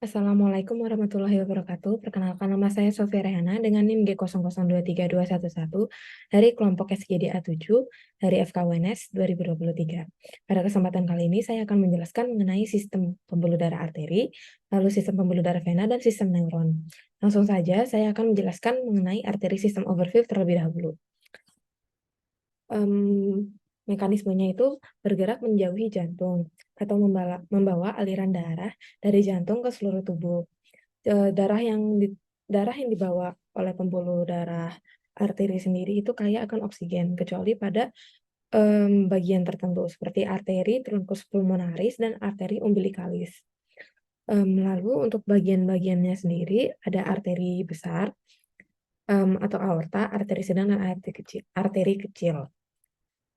Assalamualaikum warahmatullahi wabarakatuh. Perkenalkan nama saya Sofia Rehana dengan NIM G002321 dari kelompok SGDA 7 dari FKUNS 2023. Pada kesempatan kali ini saya akan menjelaskan mengenai sistem pembuluh darah arteri, lalu sistem pembuluh darah vena, dan sistem neuron. Langsung saja saya akan menjelaskan mengenai arteri sistem overview terlebih dahulu. Mekanismenya itu bergerak menjauhi jantung atau membawa aliran darah dari jantung ke seluruh tubuh. Darah yang dibawa oleh pembuluh darah arteri sendiri itu kaya akan oksigen, kecuali pada bagian tertentu seperti arteri truncus pulmonaris dan arteri umbilicalis. Lalu untuk bagian-bagiannya sendiri ada arteri besar atau aorta, arteri sedang, dan arteri kecil.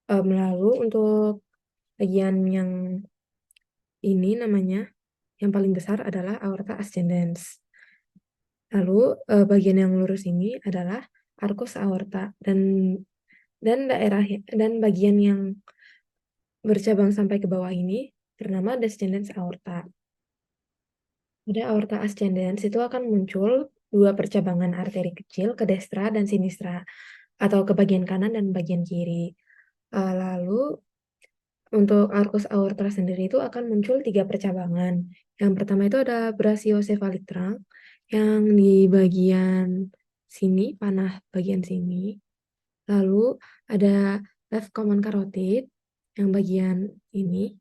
Lalu untuk bagian yang ini namanya, yang paling besar adalah aorta ascendens. Lalu bagian yang lurus ini adalah arcus aorta, dan bagian yang bercabang sampai ke bawah ini bernama descendens aorta. Pada aorta ascendens itu akan muncul dua percabangan arteri kecil ke destra dan sinistra, atau ke bagian kanan dan bagian kiri. Lalu untuk arcus aorta sendiri itu akan muncul 3 percabangan. Yang pertama itu ada brachiocephalic trunk yang di bagian sini, panah bagian sini. Lalu ada left common carotid yang bagian ini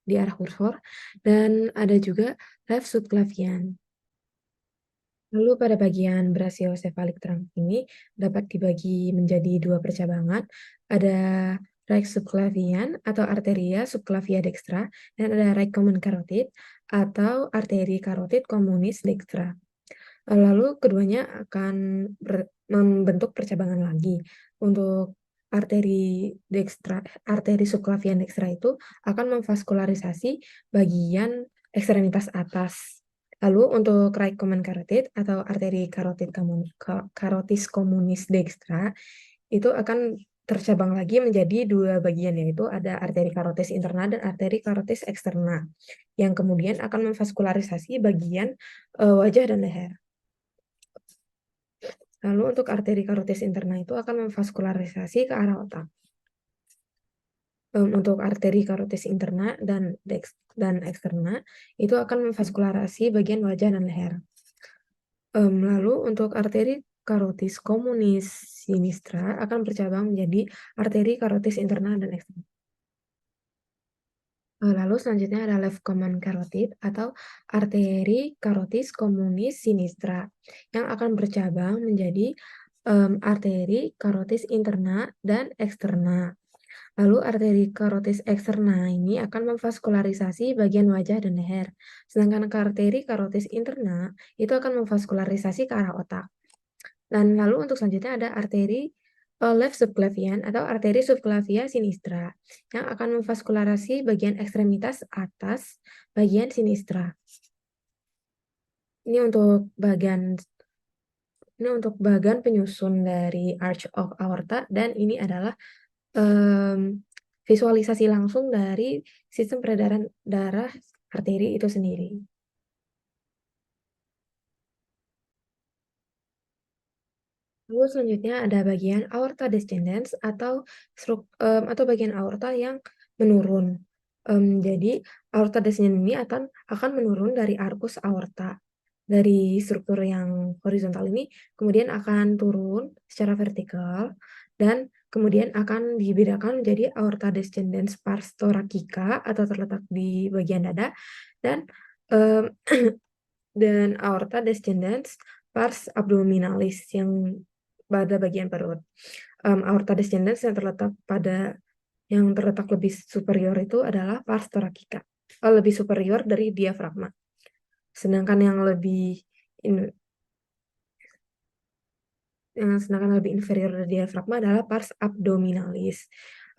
di arah kursor, dan ada juga left subclavian. Lalu pada bagian brachiocephalic trunk ini dapat dibagi menjadi 2 percabangan. Ada right subclavian atau arteria subclavia dextra, dan ada right common carotid atau arteri carotid communis dextra. Lalu keduanya akan membentuk percabangan lagi. Untuk arteri subclavian dextra itu akan memvaskularisasi bagian ekstremitas atas. Lalu untuk right common carotid atau arteri carotis communis dextra itu akan tercabang lagi menjadi 2 bagian, yaitu ada arteri carotis interna dan arteri carotis eksterna, yang kemudian akan memvaskularisasi bagian wajah dan leher. Lalu untuk arteri carotis interna itu akan memvaskularisasi ke arah otak. Untuk arteri carotis interna dan eksterna itu akan memvaskularasi bagian wajah dan leher. Lalu untuk arteri carotis communis sinistra akan bercabang menjadi arteri carotis interna dan eksterna. Lalu selanjutnya ada left common carotid atau arteri carotis communis sinistra yang akan bercabang menjadi arteri carotis interna dan eksterna. Lalu arteri carotis eksterna ini akan memvaskularisasi bagian wajah dan leher. Sedangkan arteri carotis interna itu akan memvaskularisasi ke arah otak. Dan lalu untuk selanjutnya ada arteri left subclavian atau arteri subclavia sinistra yang akan memvaskularasi bagian ekstremitas atas bagian sinistra. Ini untuk bagian penyusun dari arch of aorta, dan ini adalah visualisasi langsung dari sistem peredaran darah arteri itu sendiri. Lalu selanjutnya ada bagian aorta descendens atau bagian aorta yang menurun. Jadi aorta descendens ini akan menurun dari arcus aorta. Dari struktur yang horizontal ini kemudian akan turun secara vertikal dan kemudian akan dibedakan menjadi aorta descendens pars thoracica atau terletak di bagian dada, dan dan aorta descendens pars abdominalis yang pada bagian perut. Aorta descendens yang terletak lebih superior itu adalah pars thoracica, lebih superior dari diafragma. Sedangkan yang lebih inferior dari diafragma adalah pars abdominalis.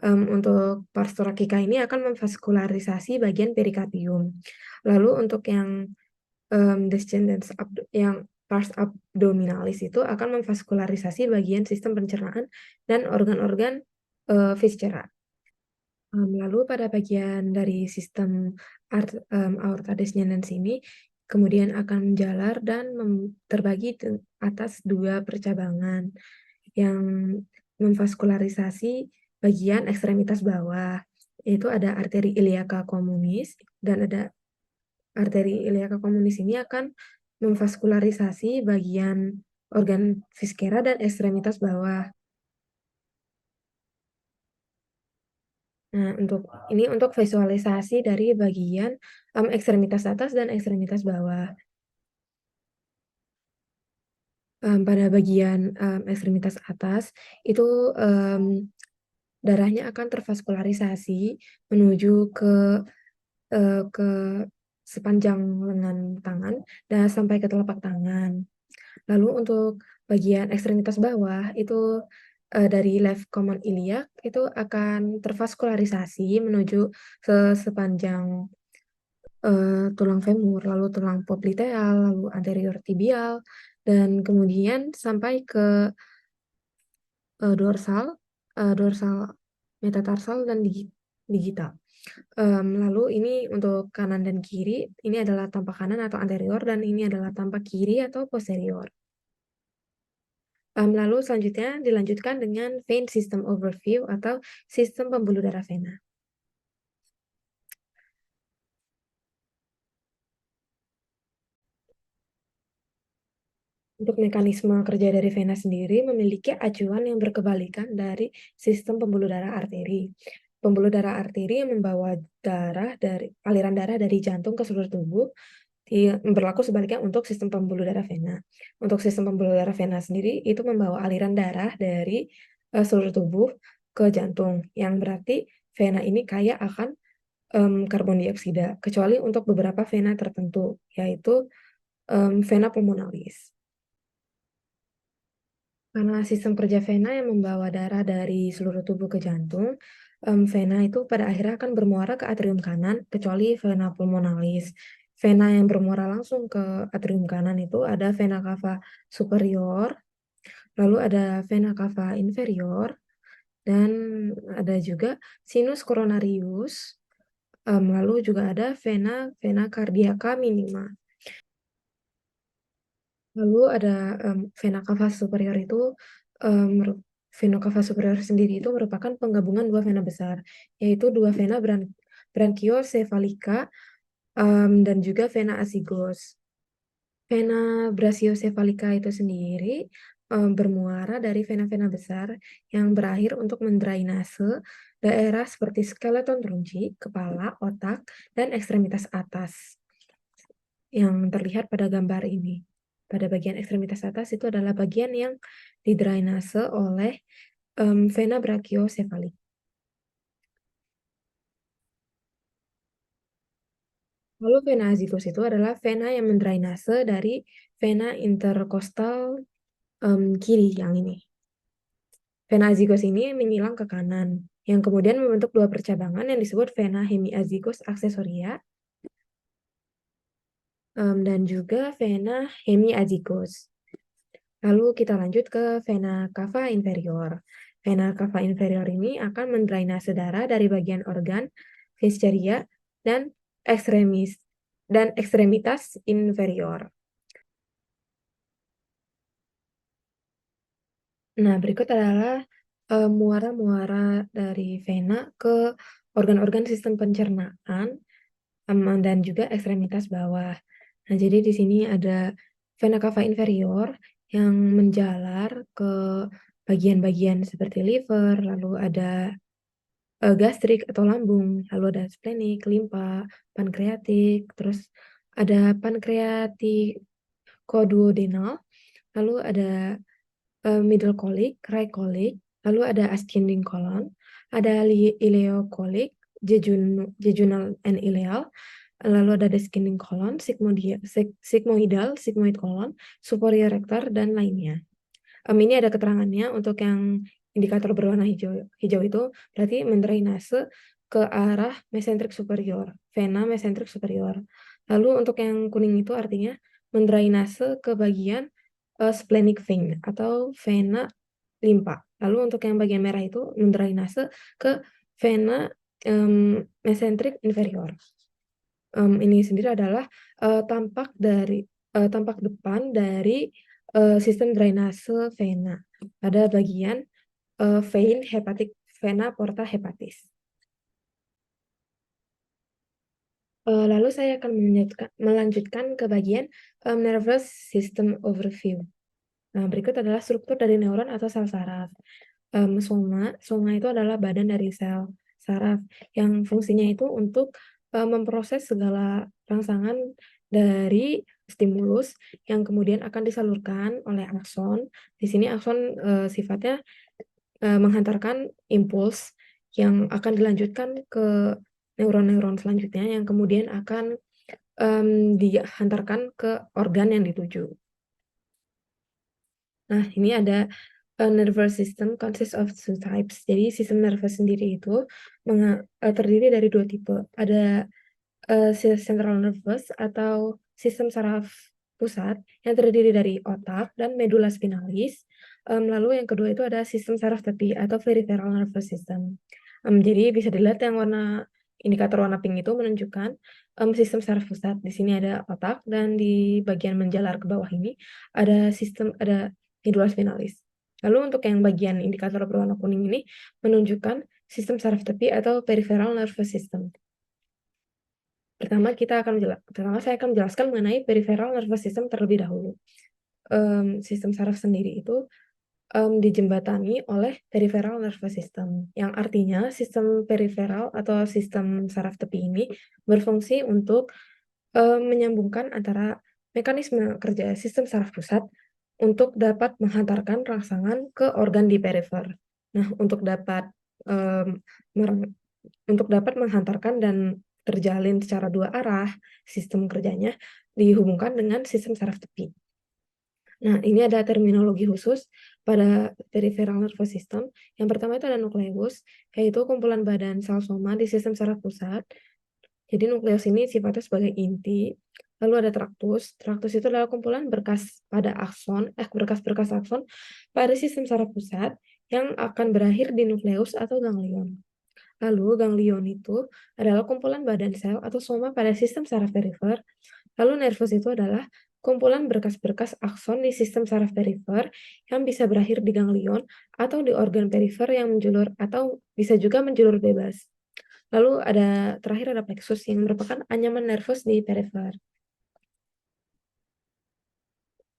Untuk pars thoracica ini akan memvaskularisasi bagian perikardium. Lalu untuk yang descendens yang pars abdominalis itu akan memvaskularisasi bagian sistem pencernaan dan organ-organ viscera. Lalu pada bagian dari sistem aorta descendens ini kemudian akan menjalar dan terbagi atas dua percabangan yang memvaskularisasi bagian ekstremitas bawah, yaitu ada arteri iliaca communis, dan ada arteri iliaca communis ini akan memvaskularisasi bagian organ viscera dan ekstremitas bawah. Nah, untuk visualisasi dari bagian ekstremitas atas dan ekstremitas bawah. Pada bagian ekstremitas atas itu darahnya akan tervaskularisasi menuju ke sepanjang lengan tangan dan sampai ke telapak tangan. Lalu untuk bagian ekstremitas bawah itu dari left common iliac itu akan tervaskularisasi menuju sepanjang tulang femur, lalu tulang popliteal, lalu anterior tibial, dan kemudian sampai ke dorsal, metatarsal, dan digital. Lalu ini untuk kanan dan kiri, ini adalah tampak kanan atau anterior, dan ini adalah tampak kiri atau posterior. Lalu selanjutnya dilanjutkan dengan vein system overview atau sistem pembuluh darah vena. Untuk mekanisme kerja dari vena sendiri memiliki acuan yang berkebalikan dari sistem pembuluh darah arteri. Pembuluh darah arteri yang membawa aliran darah dari jantung ke seluruh tubuh, berlaku sebaliknya untuk sistem pembuluh darah vena. Untuk sistem pembuluh darah vena sendiri itu membawa aliran darah dari seluruh tubuh ke jantung, yang berarti vena ini kaya akan karbon dioksida, kecuali untuk beberapa vena tertentu, yaitu vena pulmonalis. Karena sistem kerja vena yang membawa darah dari seluruh tubuh ke jantung, vena itu pada akhirnya akan bermuara ke atrium kanan, kecuali vena pulmonalis. Vena yang bermuara langsung ke atrium kanan itu ada vena cava superior, lalu ada vena cava inferior, dan ada juga sinus coronarius, lalu juga ada vena cardiaca minima. Lalu ada vena cava superior itu vena cava superior sendiri itu merupakan penggabungan dua vena besar, yaitu dua vena branchiocefalica dan juga vena azygos. Vena brachiocephalica itu sendiri bermuara dari vena-vena besar yang berakhir untuk mendrainase daerah seperti skeleton trunci, kepala, otak, dan ekstremitas atas yang terlihat pada gambar ini. Pada bagian ekstremitas atas itu adalah bagian yang didrainase oleh vena brachiocephalica. Lalu vena azygos itu adalah vena yang mendrainase dari vena interkostal kiri yang ini. Vena azygos ini menyilang ke kanan, yang kemudian membentuk dua percabangan yang disebut vena hemiazygos aksesoria dan juga vena hemiazygos. Lalu kita lanjut ke vena cava inferior. Vena cava inferior ini akan mendrainase darah dari bagian organ, visceria, dan ekstremitas inferior. Nah, berikut adalah muara-muara dari vena ke organ-organ sistem pencernaan dan juga ekstremitas bawah. Nah, jadi di sini ada vena cava inferior yang menjalar ke bagian-bagian seperti liver, lalu ada gastrik atau lambung, lalu ada splenic, limpa, pankreatik, terus ada pankreatikoduodenal, lalu ada middle colic, right colic, lalu ada ascending colon, ada ileocolic, jejunal and ileal, lalu ada descending colon, sigmoidal, sigmoid colon, superior rector, dan lainnya. Ini ada keterangannya untuk yang indikator berwarna hijau itu berarti mendrainase ke arah mesentrik superior, vena mesentrik superior. Lalu untuk yang kuning itu artinya mendrainase ke bagian splenic vein atau vena limpa. Lalu untuk yang bagian merah itu mendrainase ke vena mesentrik inferior. ini sendiri adalah tampak depan dari sistem drainase vena pada bagian vein hepatic vena porta hepatis. Lalu saya akan melanjutkan ke bagian nervous system overview. Nah, berikut adalah struktur dari neuron atau sel saraf. Soma itu adalah badan dari sel saraf yang fungsinya itu untuk memproses segala rangsangan dari stimulus yang kemudian akan disalurkan oleh akson. Di sini akson sifatnya menghantarkan impuls yang akan dilanjutkan ke neuron-neuron selanjutnya yang kemudian akan dihantarkan ke organ yang dituju. Nah, ini ada nervous system consists of two types. Jadi sistem nervous sendiri itu terdiri dari dua tipe. Ada central nervous atau sistem saraf pusat yang terdiri dari otak dan medula spinalis. Lalu yang kedua itu ada sistem saraf tepi atau peripheral nervous system. Jadi bisa dilihat yang indikator warna pink itu menunjukkan sistem saraf pusat. Di sini ada otak dan di bagian menjalar ke bawah ini ada medula spinalis. Lalu untuk yang bagian indikator berwarna kuning ini menunjukkan sistem saraf tepi atau peripheral nervous system. Pertama saya akan menjelaskan mengenai peripheral nervous system terlebih dahulu. Sistem saraf sendiri itu dijembatani oleh peripheral nervous system, yang artinya sistem peripheral atau sistem saraf tepi ini berfungsi untuk menyambungkan antara mekanisme kerja sistem saraf pusat untuk dapat menghantarkan rangsangan ke organ di perifer. Nah, untuk dapat menghantarkan dan terjalin secara dua arah, sistem kerjanya dihubungkan dengan sistem saraf tepi. Nah, ini ada terminologi khusus pada peripheral nervous system. Yang pertama itu ada nukleus, yaitu kumpulan badan sel soma di sistem saraf pusat. Jadi nukleus ini sifatnya sebagai inti. Lalu ada traktus. Traktus itu adalah kumpulan berkas-berkas akson pada sistem saraf pusat yang akan berakhir di nukleus atau ganglion. Lalu ganglion itu adalah kumpulan badan sel atau soma pada sistem saraf perifer. Lalu nervus itu adalah kumpulan berkas-berkas akson di sistem saraf perifer yang bisa berakhir di ganglion atau di organ perifer yang menjulur atau bisa juga menjulur bebas. Lalu terakhir ada plexus yang merupakan anyaman nervus di perifer.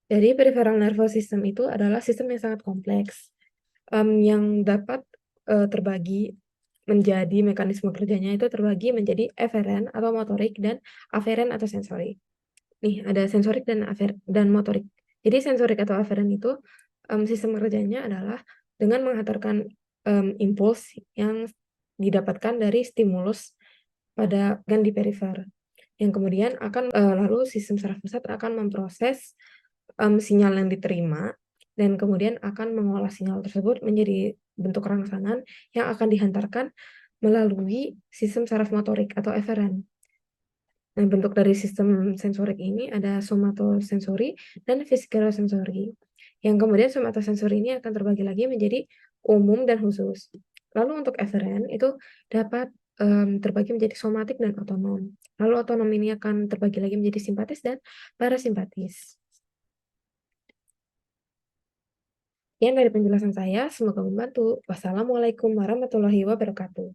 Jadi peripheral nervous system itu adalah sistem yang sangat kompleks yang dapat terbagi menjadi mekanisme kerjanya itu terbagi menjadi eferen atau motorik dan aferen atau sensorik. Nih, ada sensorik dan motorik. Jadi sensorik atau aferen itu sistem kerjanya adalah dengan menghantarkan impuls yang didapatkan dari stimulus pada organ di perifer. Yang kemudian lalu sistem saraf pusat akan memproses sinyal yang diterima dan kemudian akan mengolah sinyal tersebut menjadi bentuk rangsangan yang akan dihantarkan melalui sistem saraf motorik atau eferen. Nah, bentuk dari sistem sensorik ini ada somatosensori dan fisikosensori. Yang kemudian somatosensori ini akan terbagi lagi menjadi umum dan khusus. Lalu untuk eferen itu dapat terbagi menjadi somatik dan otonom. Lalu otonom ini akan terbagi lagi menjadi simpatis dan parasimpatis. Sekian dari penjelasan saya, semoga membantu. Wassalamualaikum warahmatullahi wabarakatuh.